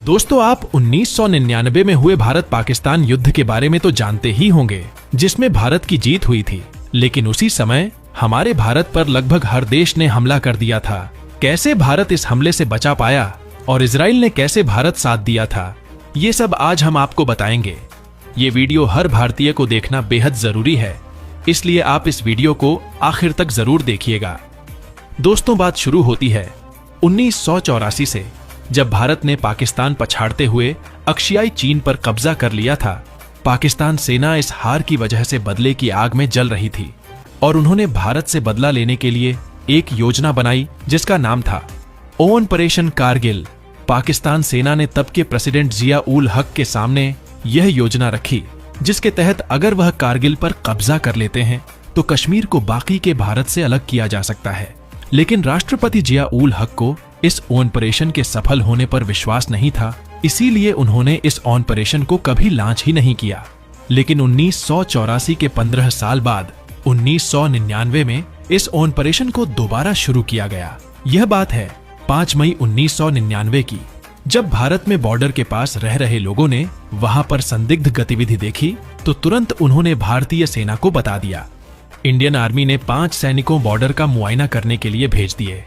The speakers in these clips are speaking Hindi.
दोस्तों, आप 1999 में हुए भारत पाकिस्तान युद्ध के बारे में तो जानते ही होंगे, जिसमें भारत की जीत हुई थी। लेकिन उसी समय हमारे भारत पर लगभग हर देश ने हमला कर दिया था। कैसे भारत इस हमले से बचा पाया और इजराइल ने कैसे भारत साथ दिया था, ये सब आज हम आपको बताएंगे। ये वीडियो हर भारतीय को देखना बेहद जरूरी है, इसलिए आप इस वीडियो को आखिर तक जरूर देखिएगा। दोस्तों, बात शुरू होती है 1984 से, जब भारत ने पाकिस्तान पछाड़ते हुए अक्शियाई चीन पर कब्जा कर लिया था। पाकिस्तान सेना इस हार की वजह से बदले की आग में जल रही थी और उन्होंने भारत से बदला लेने के लिए एक योजना बनाई जिसका नाम था ऑपरेशन कारगिल। पाकिस्तान सेना ने तब के प्रेसिडेंट जिया उल हक के सामने यह योजना रखी, जिसके तहत अगर वह कारगिल पर कब्जा कर लेते हैं तो कश्मीर को बाकी के भारत से अलग किया जा सकता है। लेकिन राष्ट्रपति जिया उल हक को इस ऑपरेशन के सफल होने पर विश्वास नहीं था, इसीलिए उन्होंने इस ऑपरेशन को कभी लॉन्च ही नहीं किया। लेकिन 1984 के 15 साल बाद 1999 में इस ऑपरेशन को दोबारा शुरू किया गया। यह बात है 5 मई 1999 की, जब भारत में बॉर्डर के पास रह रहे लोगों ने वहां पर संदिग्ध गतिविधि देखी तो तुरंत उन्होंने भारतीय सेना को बता दिया। इंडियन आर्मी ने 5 सैनिकों बॉर्डर का मुआयना करने के लिए भेज दिए,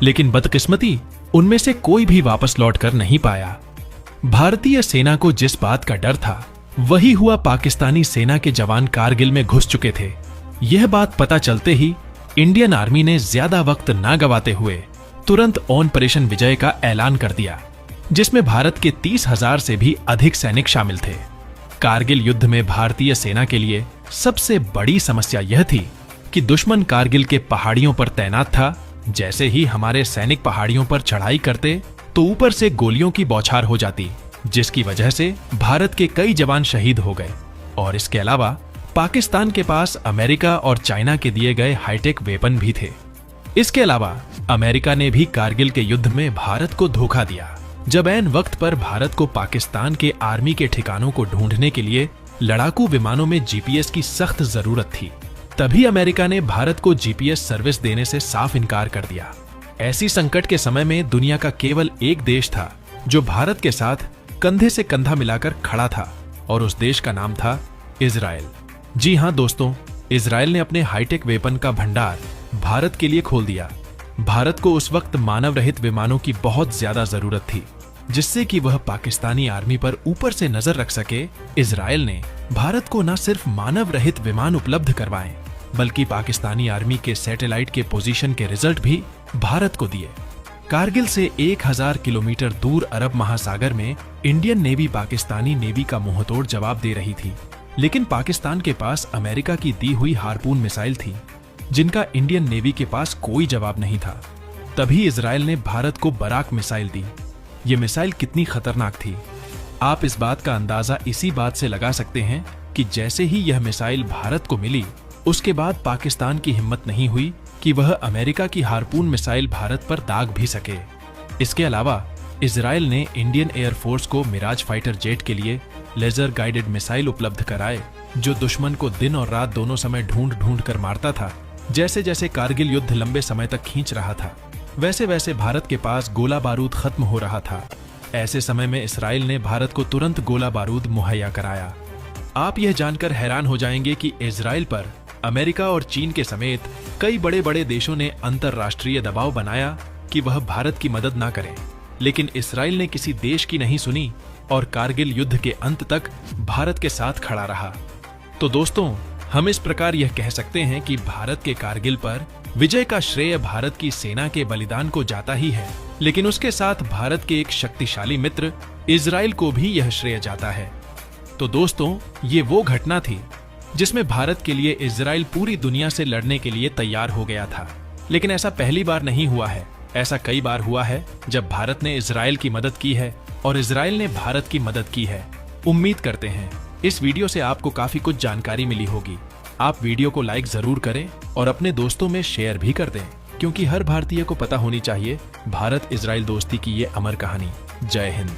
लेकिन बदकिस्मती उनमें से कोई भी वापस लौट कर नहीं पाया। भारतीय सेना को जिस बात का डर था वही हुआ। पाकिस्तानी सेना के जवान कारगिल में घुस चुके थे। यह बात पता चलते ही इंडियन आर्मी ने ज्यादा वक्त न गवाते हुए तुरंत ऑपरेशन विजय का ऐलान कर दिया, जिसमें भारत के 30,000 से भी अधिक सैनिक शामिल थे। कारगिल युद्ध में भारतीय सेना के लिए सबसे बड़ी समस्या यह थी कि दुश्मन कारगिल के पहाड़ियों पर तैनात था। जैसे ही हमारे सैनिक पहाड़ियों पर चढ़ाई करते तो ऊपर से गोलियों की बौछार हो जाती, जिसकी वजह से भारत के कई जवान शहीद हो गए। और इसके अलावा पाकिस्तान के पास अमेरिका और चाइना के दिए गए हाईटेक वेपन भी थे। इसके अलावा अमेरिका ने भी कारगिल के युद्ध में भारत को धोखा दिया। जब ऐन वक्त पर भारत को पाकिस्तान के आर्मी के ठिकानों को ढूंढने के लिए लड़ाकू विमानों में जीपीएस की सख्त जरूरत थी, तभी अमेरिका ने भारत को जीपीएस सर्विस देने से साफ इनकार कर दिया। ऐसी संकट के समय में दुनिया का केवल एक देश था जो भारत के साथ कंधे से कंधा मिलाकर खड़ा था, और उस देश का नाम था इजराइल। जी हां दोस्तों, इजराइल ने अपने हाईटेक वेपन का भंडार भारत के लिए खोल दिया। भारत को उस वक्त मानव रहित विमानों की बहुत ज्यादा जरूरत थी, जिससे कि वह पाकिस्तानी आर्मी पर ऊपर से नजर रख सके। इजराइल ने भारत को न सिर्फ मानव रहित विमान उपलब्ध करवाए, बल्कि पाकिस्तानी आर्मी के सैटेलाइट के पोजीशन के रिजल्ट भी भारत को दिए। कारगिल से 1000 किलोमीटर दूर अरब महासागर में इंडियन नेवी पाकिस्तानी नेवी का मुंहतोड़ जवाब दे रही थी, लेकिन पाकिस्तान के पास अमेरिका की दी हुई हार्पून मिसाइल थी, जिनका इंडियन नेवी के पास कोई जवाब नहीं था। तभी इजराइल ने भारत को बराक मिसाइल दी। ये मिसाइल कितनी खतरनाक थी, आप इस बात का अंदाजा इसी बात से लगा सकते हैं कि जैसे ही यह मिसाइल भारत को मिली, उसके बाद पाकिस्तान की हिम्मत नहीं हुई कि वह अमेरिका की हार्पून मिसाइल भारत पर दाग भी सके। इसके अलावा इजराइल ने इंडियन एयरफोर्स को मिराज फाइटर जेट के लिए लेजर गाइडेड मिसाइल उपलब्ध कराए, जो दुश्मन को दिन और रात दोनों समय ढूंढ ढूंढ कर मारता था। जैसे जैसे कारगिल युद्ध लंबे समय तक खींच रहा था, वैसे वैसे भारत के पास गोला बारूद खत्म हो रहा था। ऐसे समय में इजराइल ने भारत को तुरंत गोला बारूद मुहैया कराया। आप यह जानकर हैरान हो जाएंगे कि इजराइल पर अमेरिका और चीन के समेत कई बड़े बड़े देशों ने अंतरराष्ट्रीय दबाव बनाया कि वह भारत की मदद ना करें, लेकिन इजराइल ने किसी देश की नहीं सुनी और कारगिल युद्ध के अंत तक भारत के साथ खड़ा रहा। तो दोस्तों, हम इस प्रकार यह कह सकते हैं कि भारत के कारगिल पर विजय का श्रेय भारत की सेना के बलिदान को जाता ही है, लेकिन उसके साथ भारत के एक शक्तिशाली मित्र इजराइल को भी यह श्रेय जाता है। तो दोस्तों, ये वो घटना थी जिसमें भारत के लिए इजराइल पूरी दुनिया से लड़ने के लिए तैयार हो गया था। लेकिन ऐसा पहली बार नहीं हुआ है, ऐसा कई बार हुआ है जब भारत ने इजराइल की मदद की है और इजराइल ने भारत की मदद की है। उम्मीद करते हैं इस वीडियो से आपको काफी कुछ जानकारी मिली होगी। आप वीडियो को लाइक जरूर करें और अपने दोस्तों में शेयर भी कर दें, क्योंकि हर भारतीय को पता होनी चाहिए भारत इजराइल दोस्ती की ये अमर कहानी। जय हिंद।